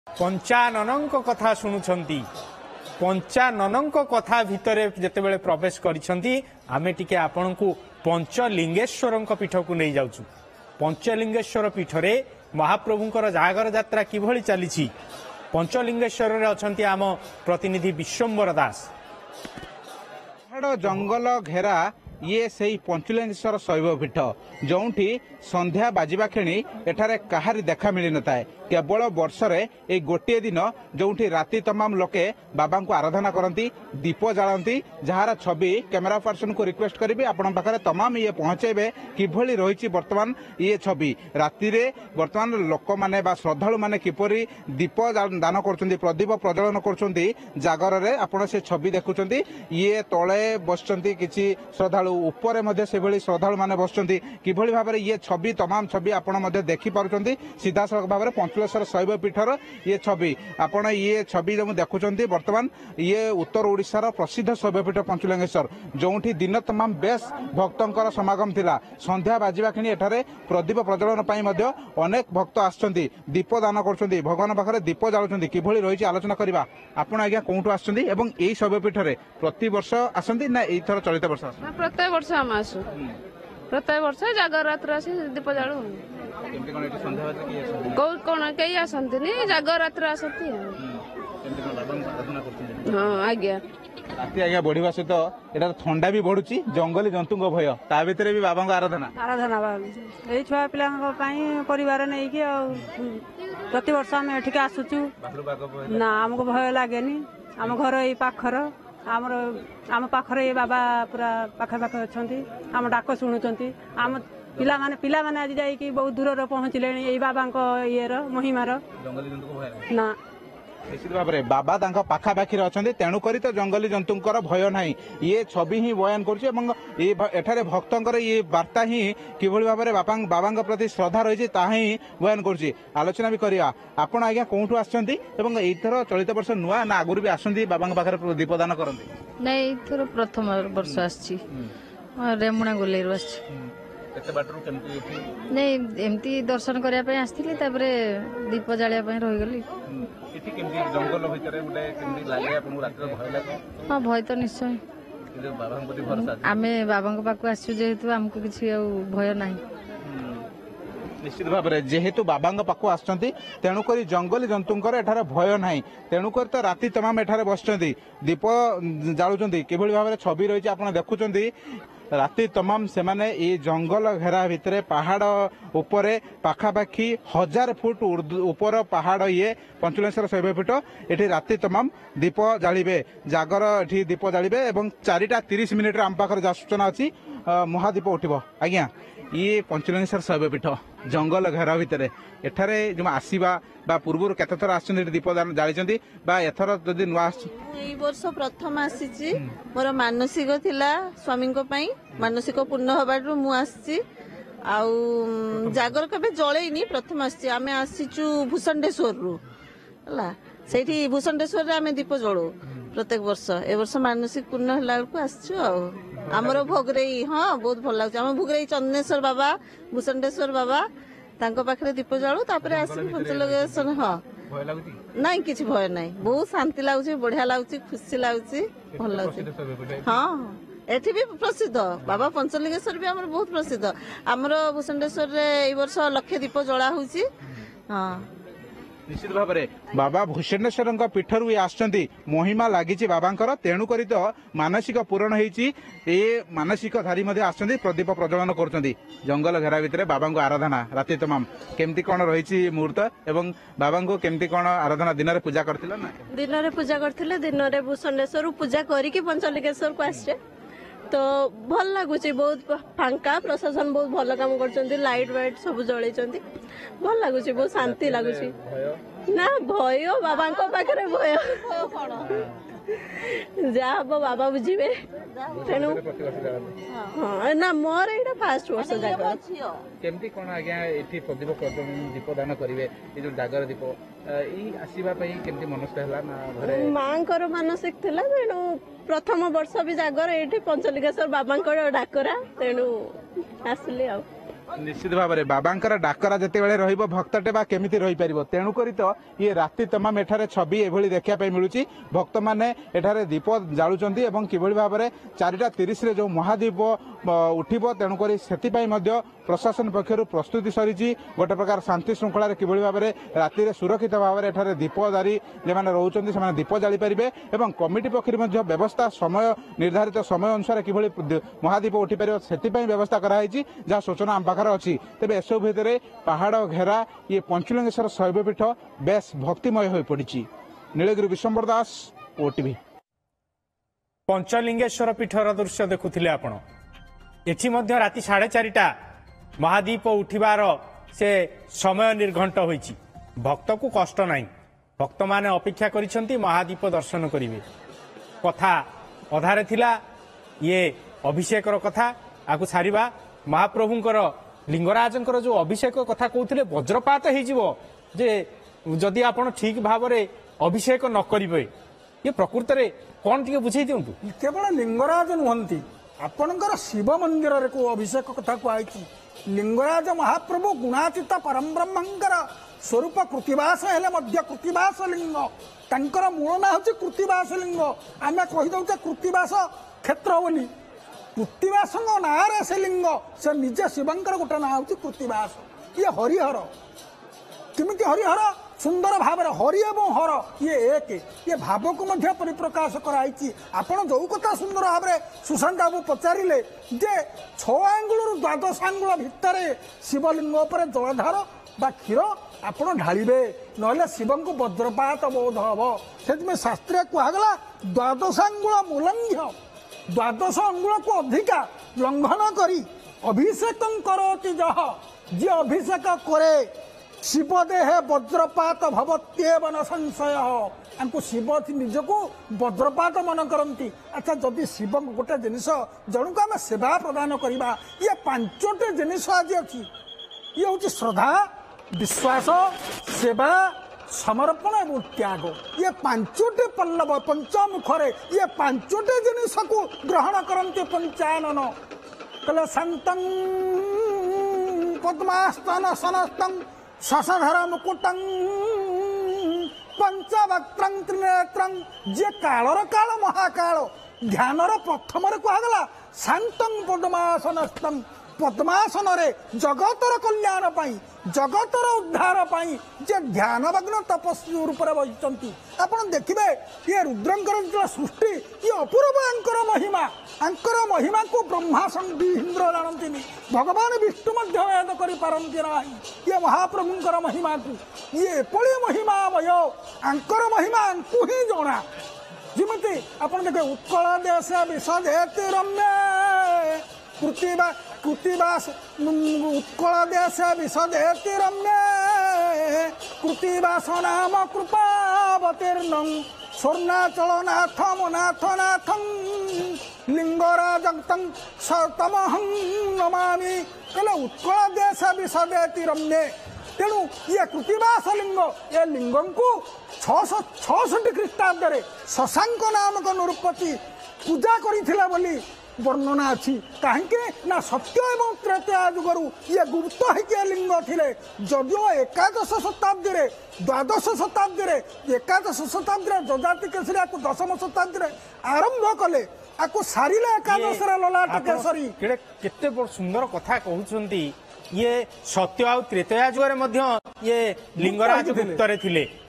पंचाननक कथा शुणुंट पंचाननक कथा भितर जितेबाला प्रवेश करें टिके आपण को पंचलिंगेश्वर पीठ को नहीं जाऊँ। पंचलिंगेश्वर पीठरे महाप्रभुंकर जागर यात्रा किभली चली पंचलिंगेश्वर अच्छा आम प्रतिनिधि विश्वम्बर दास। जंगल घेरा ये से पंचलिंगेश्वर शैव पीठ जो संध्या बाजिबा खेणी एठारे कहारी देखा मिल न था केवल वर्षरे ए गोटे दिन जो राति तमाम लोके बाबा को आराधना करती दीप जालती जार छवि कैमेरा पर्सन को रिक्वेस्ट करी आपण पाखे तमाम ये पहुंचेबे किभली रही वर्तमान ये छवि राति वर्तमान लोक मैंने श्रद्धालु मैंने किपरि दीप दान कर प्रदीप प्रज्वलन कर जागर में आपड़ से छवि देखुं ये तले बसचंती किसी श्रद्धालु उपरे श्रद्धालु मैंने बसचंती किभली भाव ये छवि तमाम छवि आपण देखिपुं सीधा सड़क भाव में पंचलेश्वर शैव पीठर ये छवि आपण ये छवि जो देखुं वर्तमान ये उत्तर ओडिशार प्रसिद्ध शैवपीठ पंचलिंगेश्वर जो दिन तमाम बेस भक्तों समागम थिला संध्या बाजिबा खेणी एठारे प्रदीप प्रज्वलन अनेक भक्त आसछंती दीप दान करछंती भगवान पाखरे दीप जालुछंती किभली रही आलोचना करबा। आपण आज्ञा कोठु आसछंती एवं एई शैवपीठरे प्रति वर्ष आसछंती ना एई थर चलित वर्ष आसछंती? प्रत्येक वर्ष हम आसु प्रत्येक वर्ष जागर रात्र आसी दीप जालु कौन कई आसती जागर रात्र आसती हाँ आज्ञा राति आज्ञा बढ़िया सहित एटा ठंडा भी बढ़ुची जंगली जंतु भय ता भितर भी बाबा आराधना यही छुआ पिला परिवार नहीं कि प्रति वर्ष आम एठिक आसुचु ना आमको भय लगे आम घर यही पाखर आम पाखरे ये बाबा पूरा पाखे पाखे अच्छा आम डाक शुणुंट आम पिला माने आज जाइए बहुत दूर पहुँचले यही बाबा ये महिमार ना निश्चित भाव में बाबा पाखापाखि अच्छा तेणुक तो जंगली जंतुंकर भय ना ये छवि ही बयान कर भक्तर ये वार्ता ही किभली भाव में बाबा प्रति श्रद्धा रही ही बयान कर आलोचना भी करवा। आपण आज्ञा कौटू आसर चलित वर्ष नुआ ना आगुरी भी आसती बाबा पाखे दीपदान करते नहीं थोड़ा प्रथम वर्ष आमुणा गोले नहीं एमती दर्शन करने आसती दीप जालिया रहीगली हाँ भय तो निश्चय आम बाबा पाक आसु आमको किसी भय ना निश्चित भाव में जेहेतु बाबा पाक आसुँच तेणुक जंगली जंतुंकर एठार भय ना तेणुक तो राति तमाम एठार बसुँच दीप जालुंट किभली भाव में छवि रही आप देखुं राति तमाम से माने ये जंगल घेरा भितर पहाड़ उपरे पाखापाखि 1000 फुट ऊपर पहाड़ ये पंचलिंगेश्वर शैवपीठ एठी राति तमाम दीप जालिबे जागर एठी दीप जालिबे एवं 4:30 आम पाखर सूचना अच्छी महादीप उठिबो। आज्ञा ये पंचलिंगेश्वर शैवपीठ जंगल घेरा भितर एठारे जो आसीबा बा पूर्व केते थर आछन दीप जालिचंती बा एथर जदि नुआ एई वर्ष प्रथम आसीची मोर मानसिक थिला स्वामी को पई मानसिक पूर्ण हबारु मु आसी आउ जागर केबे जळेइनी प्रथम आसी आमे आसीचु भूषणेश्वर रु हला सेठी भूषणेश्वर रे आमे दीप जळो प्रत्येक वर्ष ए वर्ष मानसिक पूर्ण हला को आछू आ हमरो भोगरेई हाँ बहुत भल लागछ हम भोगरेई चंदनेश्वर बाबा भूषणेश्वर बाबा तांको पाखरे दीप जाळू तापरे आसी पंचलिंगेश्वर हाँ भय लागुची नहीं किसी भय नहीं बहुत शांति लगुच बढ़िया लगुच खुशी लगुच भल लगुच हाँ एठी भी प्रसिद्ध बाबा पंचलिंगेश्वर भी हमर बहुत प्रसिद्ध हमर भूषणेश्वर रे ए वर्ष लक्ष्य दीप जला होउची हाँ निश्चित भाव में बाबा भूषणेश्वर पीठर आसुँच महिमा लगी बाबा तेणुक तो मानसिक पूरण हो मानसिक धारी आसुँच प्रदीप प्रज्वलन कर जंगल घेरा भितर बाबा को आराधना राति तमाम केमती कौन रही मुहूर्त एवं बाबा को केमती कौन आराधना दिन में पूजा करथिला ना दिन में पूजा करथिले दिन में भूषणेश्वर पूजा करिकी पंचलिंगेश्वर को आसे तो भल लगुच बहुत फांका प्रशासन बहुत भल काम कर लाइट वाइट सब जलई भल लगुच बहुत शांति लगुच ना भय बाबा पाखे भय जहाँ हम बाबा बुझे तेणु हाँ ना मोर यहाँ फास्ट वर्ष जागर केमती कौन आज्ञा ये प्रदीप दीपदान करेंगे ये जो जागर दीप आसवा केमती मनस्थ है माँ मानसिक थिला तेणु प्रथम वर्ष भी जागर ये पंचलिंगेश्वर बाबा डाकरा तेणु आसली आ निश्चित भाव में बाबांकर डाकरा जितेबाला रहिबो भक्तटे बा केमिति रही परिबो तेणु करी तो ये राति तमाम एठारे छवि एभली देखा पई मिलुची भक्त माने एठारे दीप जालुचंती एवं किभली भाव में 4:30 रे जो महादीप उठिबो तेणु करी सेति पई मध्य प्रशासन पक्षरु प्रस्तुति सरीची गोटे प्रकार शांति श्रृंखला रे किभली भाव में राति रे सुरक्षित भाव में एठारे दीपदारी जे माने रहउचंती से माने दीप जाली परिबे एवं कमिटी पक्षरु मध्य व्यवस्था समय निर्धारित समय अनुसार किभली महादीप उठी परिबो सेति पई व्यवस्था करा हैची जहा सूचना आम पाखर अच्छी तेज एसबू भितर पहाड़ घेरा ये पंचलिंगेश्वर शैवपीठ बेस भक्तिमय हो पड़ी। नीलगिरी विश्वम्बर दास ओटीवी। पंचलिंगेश्वर पीठर दृश्य देखुले आपण एठी मध्य राति 4:30 महादीप उठिबार से समय निर्घंट होईची भक्त को कष्ट नाही भक्त माने अपेक्षा करिसंती महादीप दर्शन करिवे कथा अधारे थिला ये अभिषेकर कथा आकु सारिबा महाप्रभुंकर लिंगराजंकर जो अभिषेक कथा कहते वज्रपात हो जदि आप ठीक भाव में अभिषेक न करेंगे ये प्रकृत में कौन टे बुझे दिंतु केवल लिंगराज नुहति आपणकर शिव मंदिर को अभिषेक कथा कहुई लिंगराज महाप्रभु गुणातीत परम ब्रह्मंकर स्वरूप कृतिवास हेले मध्य कृतिवास लिंग तांकर मूल ना हूँ कृतिवास लिंग आम कहीदे कृतिवास क्षेत्र बोली कृतिवास ना से लिंग से निजे शिवंकर गोटे ना हूँ कृतिवास ये हरिहर किमिति हरिहर सुंदर भाव हरि एवं हर ये एक ये भाव को मध्य परिप्रकाश कराई आपण जो कथा सुंदर भाव में सुशांत बाबू पचारे जे 6 आंगुल 12 आंगुल भितर शिवलिंग जलधार बा क्षीर आपण ढालिबे नहले शिव को वज्रपात बोध हम से शास्त्रीय कहगला 12 आंगुल मूलंघ्य 12 अंगुल को अधिका लंघन करी अभिषेक करोति जह जे अभिषेक करे शिवदेहे वज्रपात भवत्येव न संशय शिव निजको वज्रपात मन करती। अच्छा जदि शिव गोटे जिनिस जन को आम सेवा प्रदान करवा ये 5टी जिनिस आज अच्छी ये हूँ श्रद्धा विश्वास सेवा समर्पण और त्याग ये 5टी पल्लव पंचमुखरे ये 5टी जिनिस को ग्रहण करते पंचानन कल शांतं पद्मास्तन सनस्तं शशधर मुकुटं पंचवक्त्रं त्रिनेत्रं जे कालर काल महाकाल ध्यानर प्रथम कहगला शांतं पद्मासनस्थं पद्मासन रे जगतर कल्याण पाई जगतर उद्धार पाई जे ध्यानमग्न तपस्वी रूप में बसती आपड़ देखिए ये रुद्रंकर सृष्टि ये अपूर्व अंकर महिमा को ब्रह्मा इंद्र जानती भगवान विष्णु भेद करपारती ना ये महाप्रभुंकर महिमा को ये एपड़ी महिमामय आंकर महिमा आंकु ही जना जमी आप देखे उत्कल देश विषदेति रम्ये कृतिवास उत्कल देश विषदेति रम्ये कृतिवास नाम कृपावतीर्ण स्वर्णाचल नाथ मनाथ नाथं लिंगराजं सतमहं नमामि कहले उत्कल देश विषदेति रम्ये तेणु ये कृतिवास लिंग ये लिंगं को 666 ख्रीष्टाब्द शशांक नामक नृपति पूजा करथिला बोली वर्णना अच्छी कहीं ना सत्य एवं त्रेतया जुगरु ये गुप्त है लिंग थिले जदियो 11 शताब्दी रे 12 शताब्दी रे 11 शताब्दी रे जजाति केसरी आपको 10वीं शताब्दी रे आरंभ कले आपको सारिले 11 रे ललाट केसरी केते सुंदर कथा कहउछंती ये सत्य आ त्रेतया जुगरे मध्य ये लिंगराज गुप्त रे थिले